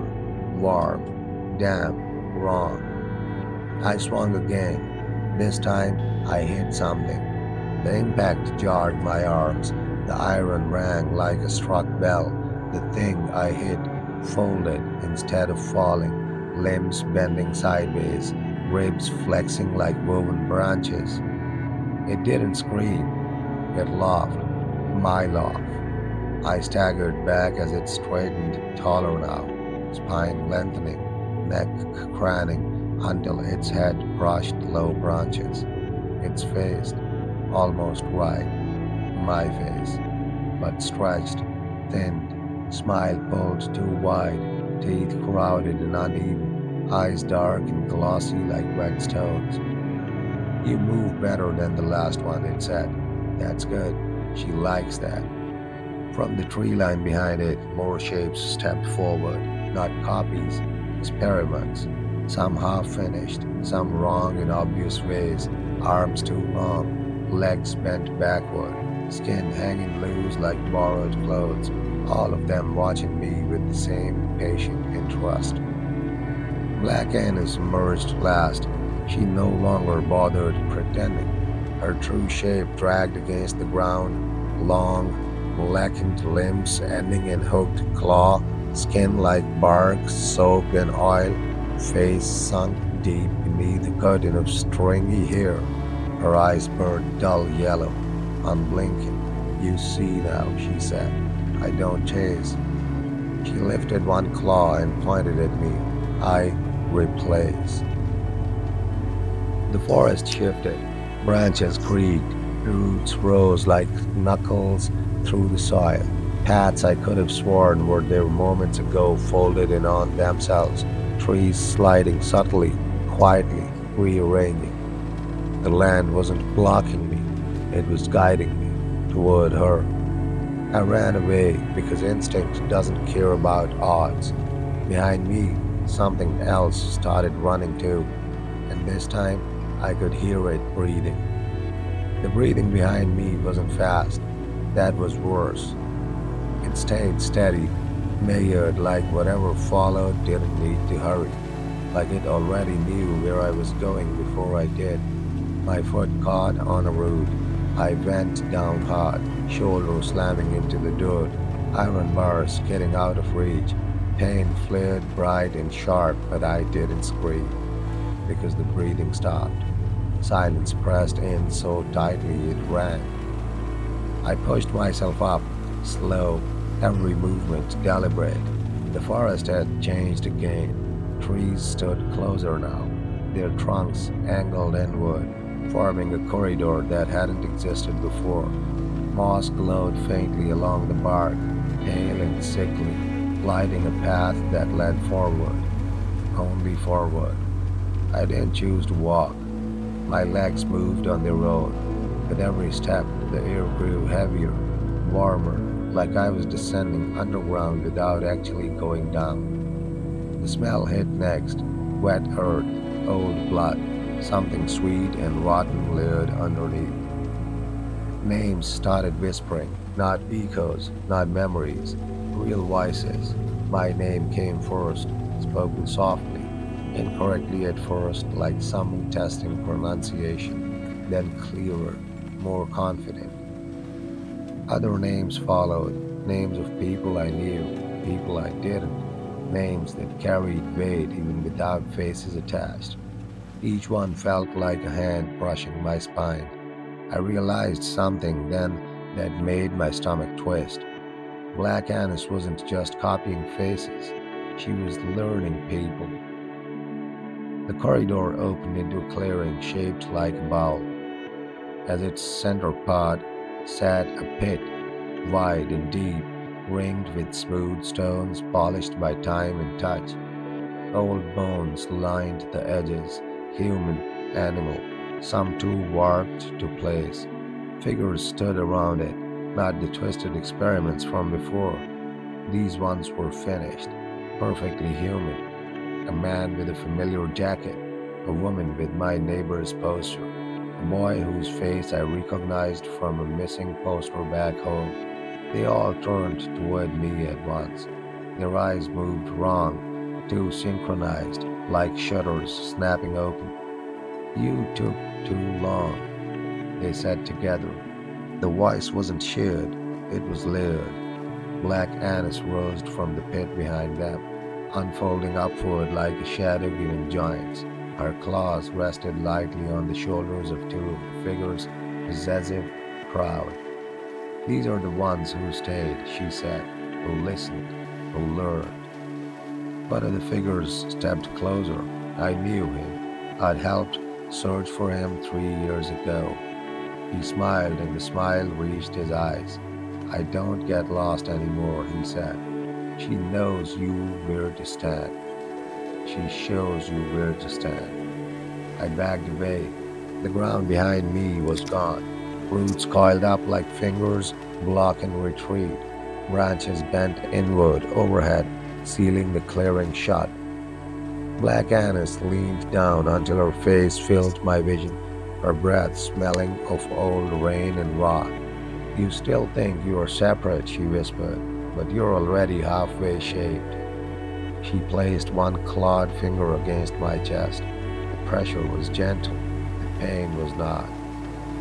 Warm, damp, wrong. I swung again. This time I hit something. The impact jarred my arms. The iron rang like a struck bell. The thing I hit folded instead of falling, limbs bending sideways, ribs flexing like woven branches. It didn't scream. It laughed. My laugh. I staggered back as it straightened, taller now, spine lengthening, neck craning until its head brushed low branches. Its face, almost right, my face, but stretched, thinned, smile pulled too wide, teeth crowded and uneven, eyes dark and glossy like wet stones. You move better than the last one, it said. That's good. She likes that. From the tree line behind it, more shapes stepped forward, not copies, experiments. Some half finished, some wrong in obvious ways, arms too long, legs bent backward, skin hanging loose like borrowed clothes, all of them watching me with the same patient interest. Black Annis emerged last. She no longer bothered pretending. Her true shape dragged against the ground, long, blackened limbs ending in hooked claw, skin like bark soaked in oil, face sunk deep beneath a curtain of stringy hair. Her eyes burned dull yellow, unblinking. You see now, she said. I don't chase. She lifted one claw and pointed at me. I replace. The forest shifted. Branches creaked. Roots rose like knuckles through the soil. Paths I could have sworn were there moments ago folded in on themselves. Trees sliding subtly, quietly, rearranging. The land wasn't blocking me. It was guiding me toward her. I ran away because instinct doesn't care about odds. Behind me, something else started running too, and this time I could hear it breathing. The breathing behind me wasn't fast. That was worse. It stayed steady, measured like whatever followed didn't need to hurry, like it already knew where I was going before I did. My foot caught on a root. I went down hard, shoulder slamming into the dirt, iron bars getting out of reach. Pain flared bright and sharp, but I didn't scream because the breathing stopped. Silence pressed in so tightly it rang. I pushed myself up, slow, every movement deliberate. The forest had changed again. Trees stood closer now, their trunks angled inward, forming a corridor that hadn't existed before. Moss glowed faintly along the bark, pale and sickly, lighting a path that led forward, only forward. I didn't choose to walk. My legs moved on their own. With every step, the air grew heavier, warmer, like I was descending underground without actually going down. The smell hit next, wet earth, old blood, something sweet and rotten layered underneath. Names started whispering, not echoes, not memories, real voices. My name came first, spoken softly, incorrectly at first, like someone testing pronunciation, then clearer, more confident. Other names followed, names of people I knew, people I didn't, names that carried weight even without faces attached. Each one felt like a hand brushing my spine. I realized something then that made my stomach twist. Black Annis wasn't just copying faces, she was learning people. The corridor opened into a clearing shaped like a bowl. As its center part sat a pit, wide and deep, ringed with smooth stones polished by time and touch. Old bones lined the edges, human, animal, some too warped to place. Figures stood around it, not the twisted experiments from before. These ones were finished, perfectly human. A man with a familiar jacket, a woman with my neighbor's posture, a boy whose face I recognized from a missing poster back home. They all turned toward me at once. Their eyes moved wrong, too synchronized, like shutters snapping open. You took too long, they said together. The voice wasn't shared, it was layered. Black Annis rose from the pit behind them, unfolding upward like a shadow giving giants. Her claws rested lightly on the shoulders of two of the figures, possessive, proud. These are the ones who stayed, she said, who listened, who learned. One of the figures stepped closer. I knew him. I'd helped search for him 3 years ago. He smiled, and the smile reached his eyes. I don't get lost anymore, he said. She knows you where to stand. She shows you where to stand. I backed away. The ground behind me was gone. Roots coiled up like fingers, blocking retreat. Branches bent inward overhead, sealing the clearing shut. Black Annis leaned down until her face filled my vision, her breath smelling of old rain and rock. You still think you are separate, she whispered, but you're already halfway shaped. She placed one clawed finger against my chest. The pressure was gentle, the pain was not.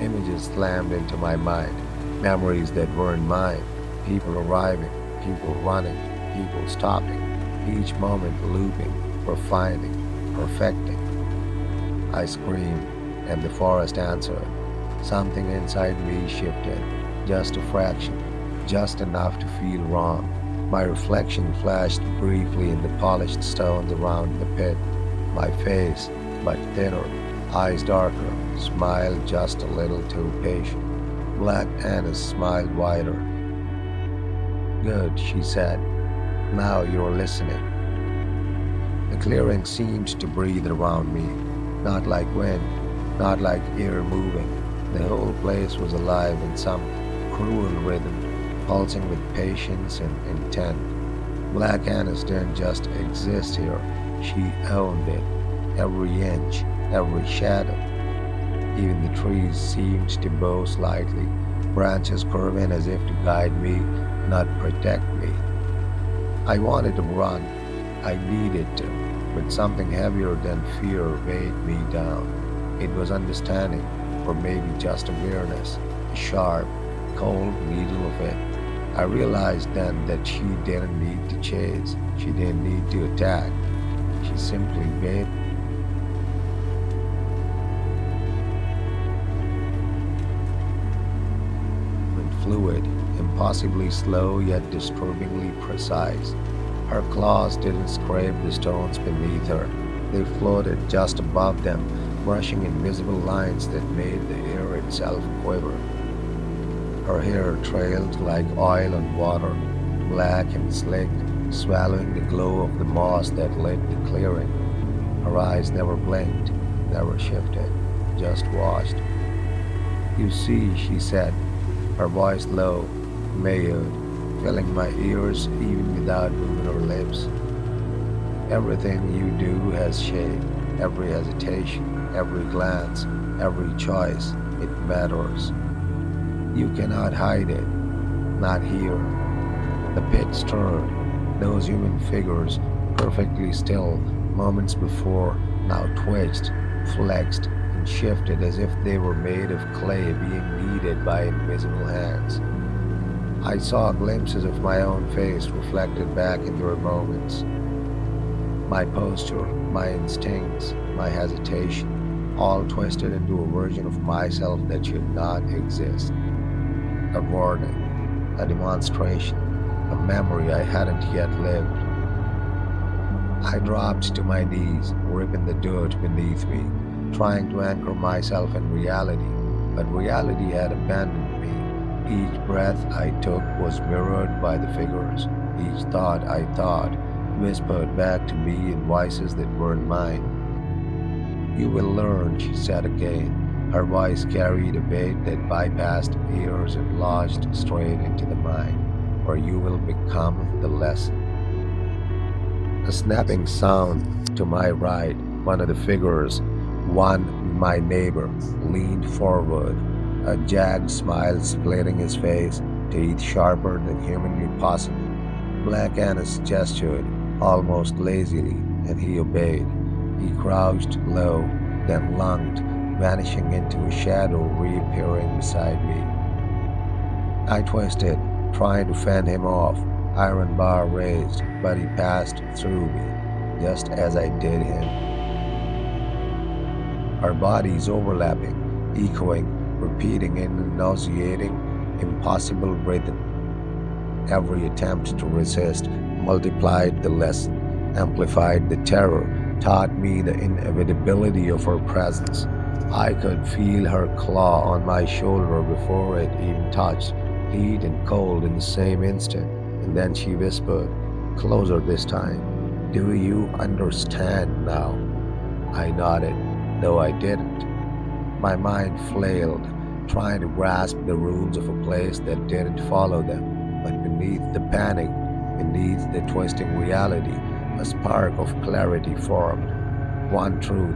Images slammed into my mind, memories that weren't mine, people arriving, people running, people stopping, each moment looping, refining, perfecting. I screamed, and the forest answered. Something inside me shifted, just a fraction, just enough to feel wrong. My reflection flashed briefly in the polished stones around the pit. My face, but thinner, eyes darker, smiled just a little too patient. Black Annis smiled wider. Good, she said. Now you're listening. The clearing seemed to breathe around me, not like wind, not like air moving. The whole place was alive in some cruel rhythm, pulsing with patience and intent. Black Annis didn't just exist here, she owned it. Every inch, every shadow. Even the trees seemed to bow slightly, branches curving as if to guide me, not protect me. I wanted to run. I needed to, but something heavier than fear weighed me down. It was understanding, or maybe just awareness, a sharp, cold needle of it. I realized then that she didn't need to chase, she didn't need to attack. She simply waited and fluid, impossibly slow yet disturbingly precise. Her claws didn't scrape the stones beneath her. They floated just above them, brushing invisible lines that made the air itself quiver. Her hair trailed like oil on water, black and slick, swallowing the glow of the moss that lit the clearing. Her eyes never blinked, never shifted, just watched. You see, she said, her voice low, measured, filling my ears even without moving her lips. Everything you do has shape, every hesitation, every glance, every choice, it matters. You cannot hide it, not here. The pit stirred, those human figures, perfectly still, moments before, now twitched, flexed, and shifted as if they were made of clay being kneaded by invisible hands. I saw glimpses of my own face reflected back in their moments. My posture, my instincts, my hesitation, all twisted into a version of myself that should not exist. A warning, a demonstration, a memory I hadn't yet lived. I dropped to my knees, ripping the dirt beneath me, trying to anchor myself in reality, but reality had abandoned me. Each breath I took was mirrored by the figures. Each thought I thought whispered back to me in voices that weren't mine. You will learn, she said again. Her voice carried a weight that bypassed ears and lodged straight into the mind, where you will become the lesson. A snapping sound to my right, one of the figures, one my neighbor, leaned forward, a jagged smile splitting his face, teeth sharper than humanly possible. Black Annis gestured, almost lazily, and he obeyed. He crouched low, then lunged, vanishing into a shadow, reappearing beside me. I twisted, trying to fend him off, iron bar raised, but he passed through me, just as I did him. Our bodies overlapping, echoing, repeating in a nauseating, impossible rhythm. Every attempt to resist multiplied the lesson, amplified the terror, taught me the inevitability of her presence. I could feel her claw on my shoulder before it even touched, heat and cold in the same instant, and then she whispered, closer this time. Do you understand now? I nodded, though I didn't. My mind flailed, trying to grasp the rules of a place that didn't follow them. But beneath the panic, beneath the twisting reality, a spark of clarity formed. One truth: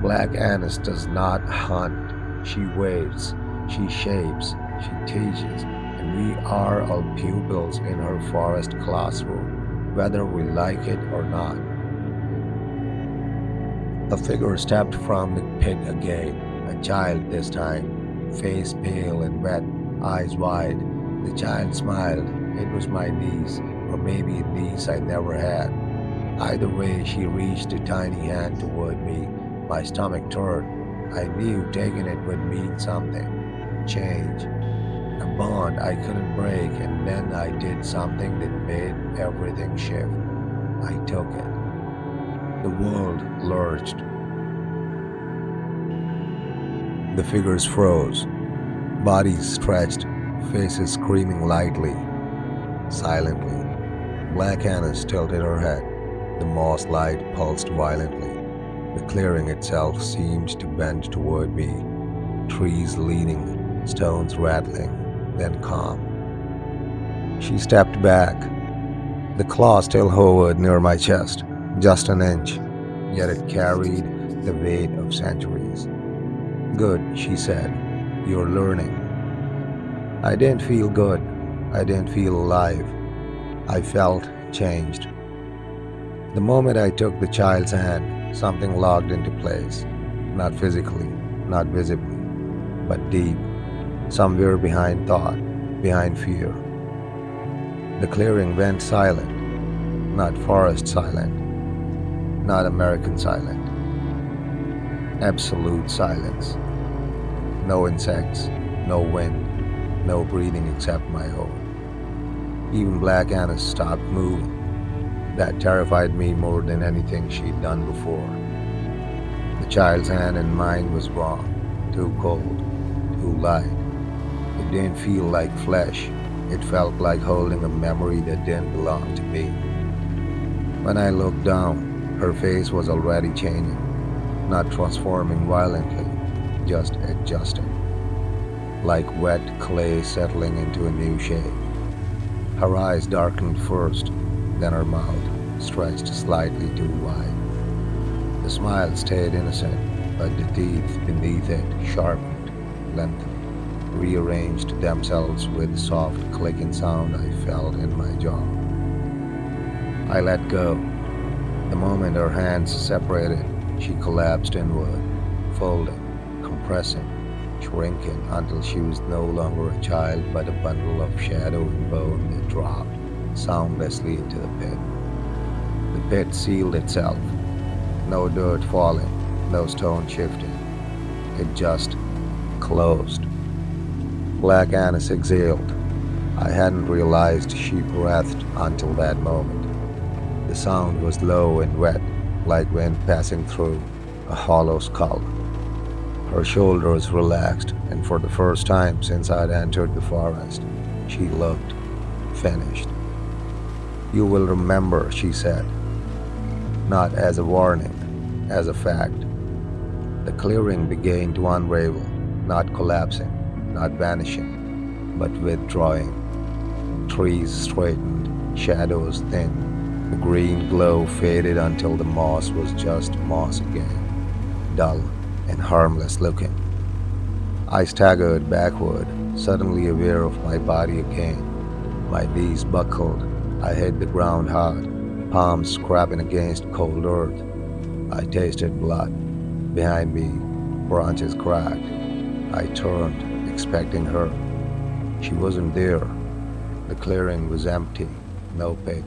Black Annis does not hunt. She waits, she shapes, she teaches, and we are all pupils in her forest classroom, whether we like it or not. A figure stepped from the pit again, a child this time, face pale and wet, eyes wide. The child smiled. It was my niece, or maybe a niece I never had. Either way, she reached a tiny hand toward me. My stomach turned. I knew taking it would mean something. Change. A bond I couldn't break, and then I did something that made everything shift. I took it. The world lurched. The figures froze. Bodies stretched, faces screaming lightly, silently. Black Annis tilted her head. The moss light pulsed violently. The clearing itself seemed to bend toward me. Trees leaning, stones rattling, then calm. She stepped back. The claw still hovered near my chest, just an inch, yet it carried the weight of centuries. Good, she said. You're learning. I didn't feel good. I didn't feel alive. I felt changed. The moment I took the child's hand, something locked into place. Not physically, not visibly, but deep, somewhere behind thought, behind fear. The clearing went silent, not forest silent, not American silent, absolute silence. No insects, no wind, no breathing except my own. Even Black Annis stopped moving. That terrified me more than anything she'd done before. The child's hand in mine was wrong, too cold, too light. It didn't feel like flesh. It felt like holding a memory that didn't belong to me. When I looked down, her face was already changing, not transforming violently, just adjusting, like wet clay settling into a new shape. Her eyes darkened first, then her mouth stretched slightly too wide. The smile stayed innocent, but the teeth beneath it sharpened, lengthened, rearranged themselves with the soft clicking sound I felt in my jaw. I let go. The moment our hands separated, she collapsed inward, folding, compressing, shrinking until she was no longer a child but a bundle of shadow and bone that dropped soundlessly into the pit. The pit sealed itself, no dirt falling, no stone shifting. It just closed. Black Annis exhaled. I hadn't realized she breathed until that moment. The sound was low and wet, like wind passing through a hollow skull. Her shoulders relaxed, and for the first time since I'd entered the forest, she looked finished. "You will remember," she said, not as a warning, as a fact. The clearing began to unravel, not collapsing, not vanishing, but withdrawing. Trees straightened, shadows thinned. The green glow faded until the moss was just moss again, dull and harmless looking. I staggered backward, suddenly aware of my body again. My knees buckled. I hit the ground hard, palms scraping against cold earth. I tasted blood. Behind me, branches cracked. I turned, expecting her. She wasn't there. The clearing was empty. No pig,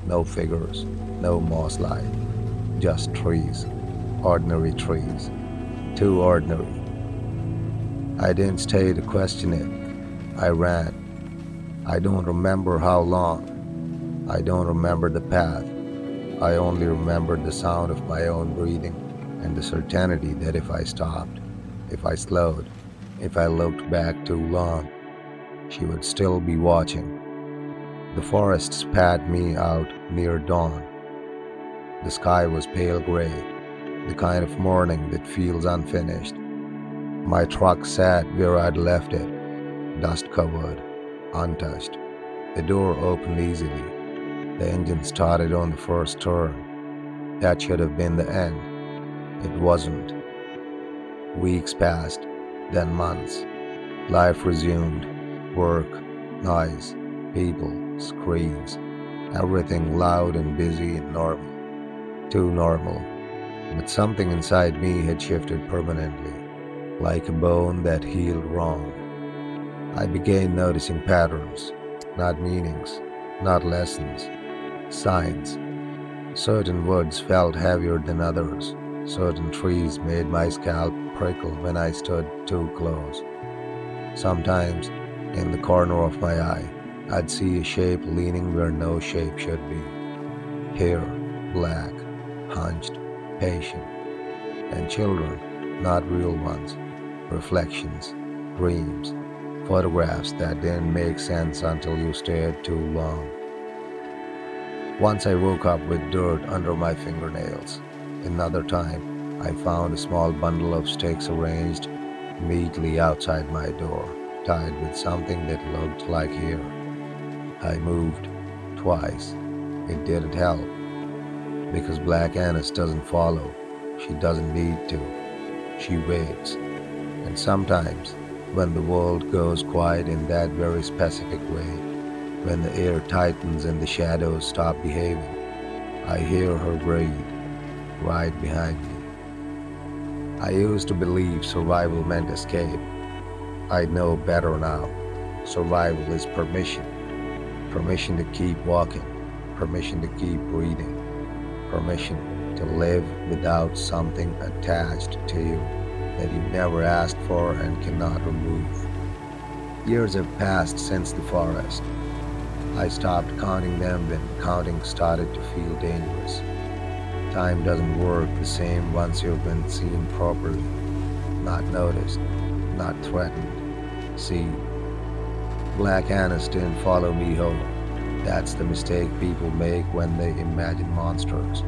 no figures, no moss light. Just trees. Ordinary trees. Too ordinary. I didn't stay to question it. I ran. I don't remember how long. I don't remember the path. I only remembered the sound of my own breathing and the certainty that if I stopped, if I slowed, if I looked back too long, she would still be watching. The forest spat me out near dawn. The sky was pale gray, the kind of morning that feels unfinished. My truck sat where I'd left it, dust-covered, untouched. The door opened easily. The engine started on the first turn. That should have been the end. It wasn't. Weeks passed, then months. Life resumed. Work, noise, people, screens. Everything loud and busy and normal. Too normal. But something inside me had shifted permanently, like a bone that healed wrong. I began noticing patterns, not meanings, not lessons, signs. Certain words felt heavier than others. Certain trees made my scalp prickle when I stood too close. Sometimes, in the corner of my eye, I'd see a shape leaning where no shape should be. Hair, black, hunched, patient. And children, not real ones. Reflections, dreams, photographs that didn't make sense until you stared too long. Once I woke up with dirt under my fingernails. Another time, I found a small bundle of sticks arranged neatly outside my door, tied with something that looked like hair. I moved twice. It didn't help, because Black Annis doesn't follow. She doesn't need to. She waits. And sometimes, when the world goes quiet in that very specific way, when the air tightens and the shadows stop behaving, I hear her breathe right behind me. I used to believe survival meant escape. I know better now. Survival is permission. Permission to keep walking. Permission to keep breathing. Permission to live without something attached to you that you never asked for and cannot remove. Years have passed since the forest. I stopped counting them when counting started to feel dangerous. Time doesn't work the same once you've been seen properly, not noticed, not threatened. See, Black Annis didn't follow me home. That's the mistake people make when they imagine monsters.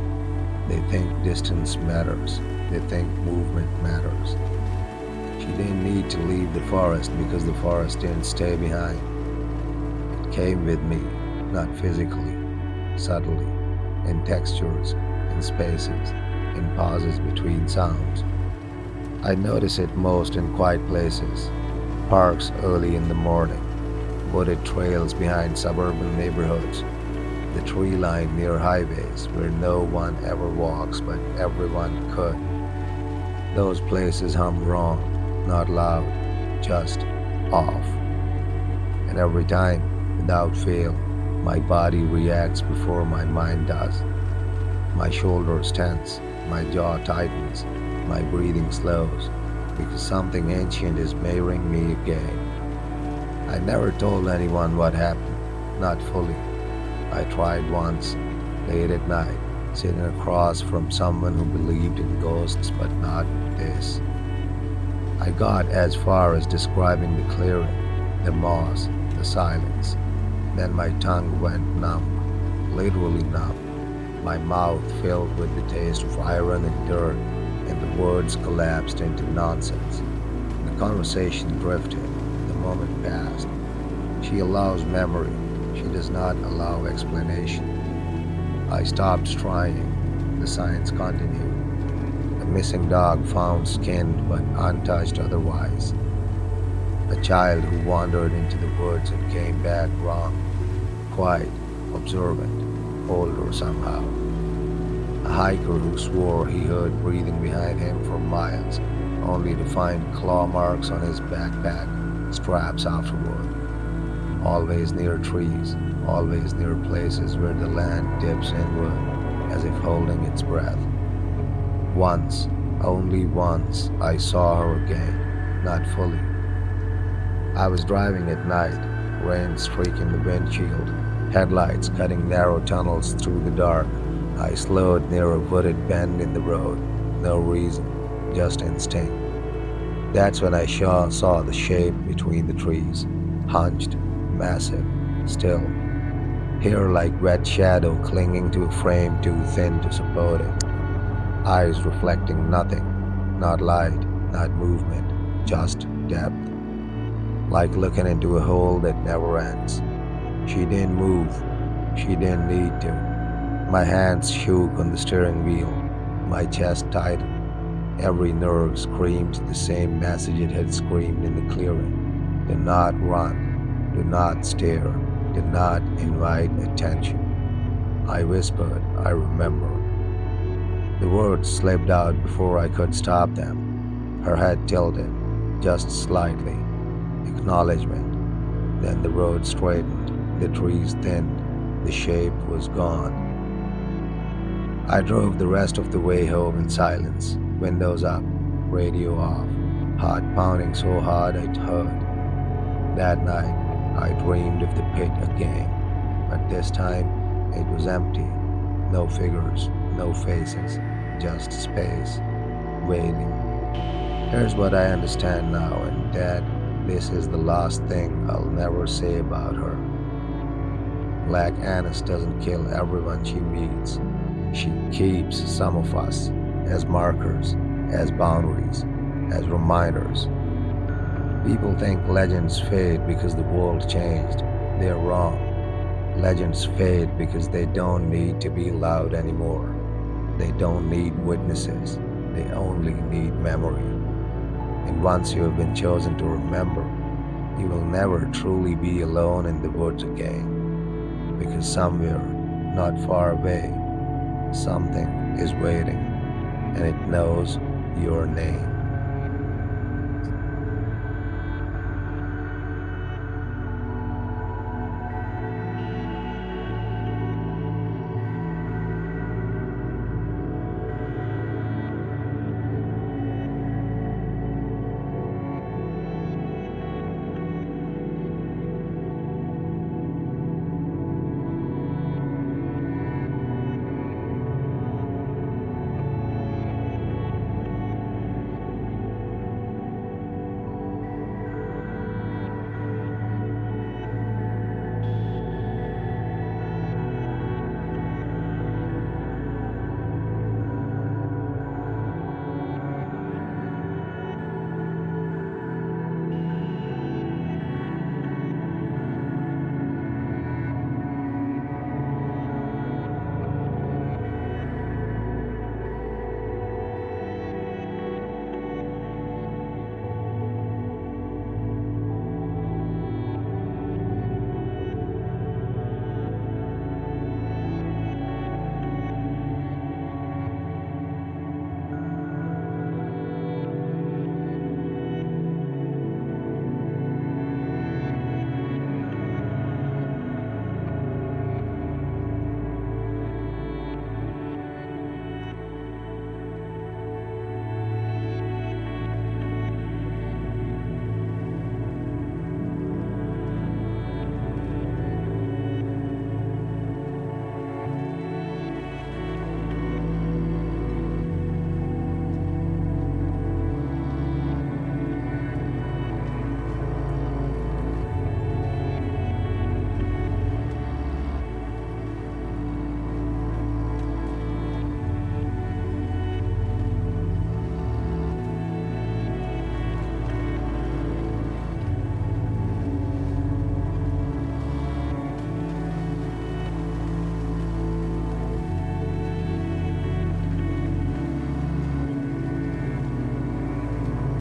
They think distance matters. They think movement matters. She didn't need to leave the forest because the forest didn't stay behind. It came with me, not physically, subtly, in textures, in spaces, in pauses between sounds. I notice it most in quiet places, parks early in the morning, wooded trails behind suburban neighborhoods, the tree line near highways where no one ever walks but everyone could. Those places hum wrong, not loud, just off. And every time, without fail, my body reacts before my mind does. My shoulders tense, my jaw tightens, my breathing slows, because something ancient is mirroring me again. I never told anyone what happened, not fully. I tried once, late at night, sitting across from someone who believed in ghosts, but not this. I got as far as describing the clearing, the moss, the silence. Then my tongue went numb, literally numb. My mouth filled with the taste of iron and dirt, and the words collapsed into nonsense. The conversation drifted, the moment passed. She allows memory, she does not allow explanation. I stopped trying, the science continued. A missing dog found skinned but untouched otherwise. A child who wandered into the woods and came back wrong, quiet, observant, older somehow. A hiker who swore he heard breathing behind him for miles, only to find claw marks on his backpack, straps afterward. Always near trees, always near places where the land dips inward, as if holding its breath. Once, only once, I saw her again, not fully. I was driving at night, rain streaking the windshield, headlights cutting narrow tunnels through the dark. I slowed near a wooded bend in the road. No reason, just instinct. That's when I saw the shape between the trees, hunched, massive, still. Hair like wet shadow clinging to a frame too thin to support it. Eyes reflecting nothing, not light, not movement, just depth. Like looking into a hole that never ends. She didn't move. She didn't need to. My hands shook on the steering wheel. My chest tightened. Every nerve screamed the same message it had screamed in the clearing. Do not run. Do not stare. Do not invite attention. I whispered, I remember. The words slipped out before I could stop them. Her head tilted, just slightly. Acknowledgement. Then the road straightened, the trees thinned, the shape was gone. I drove the rest of the way home in silence, windows up, radio off, heart pounding so hard it hurt. That night, I dreamed of the pit again, but this time it was empty. No figures, no faces, just space, waiting. Here's what I understand now, and Dad, this is the last thing I'll never say about her. Black Annis doesn't kill everyone she meets. She keeps some of us as markers, as boundaries, as reminders. People think legends fade because the world changed. They're wrong. Legends fade because they don't need to be loud anymore. They don't need witnesses. They only need memory. And once you have been chosen to remember, you will never truly be alone in the woods again. Because somewhere, not far away, something is waiting, and it knows your name.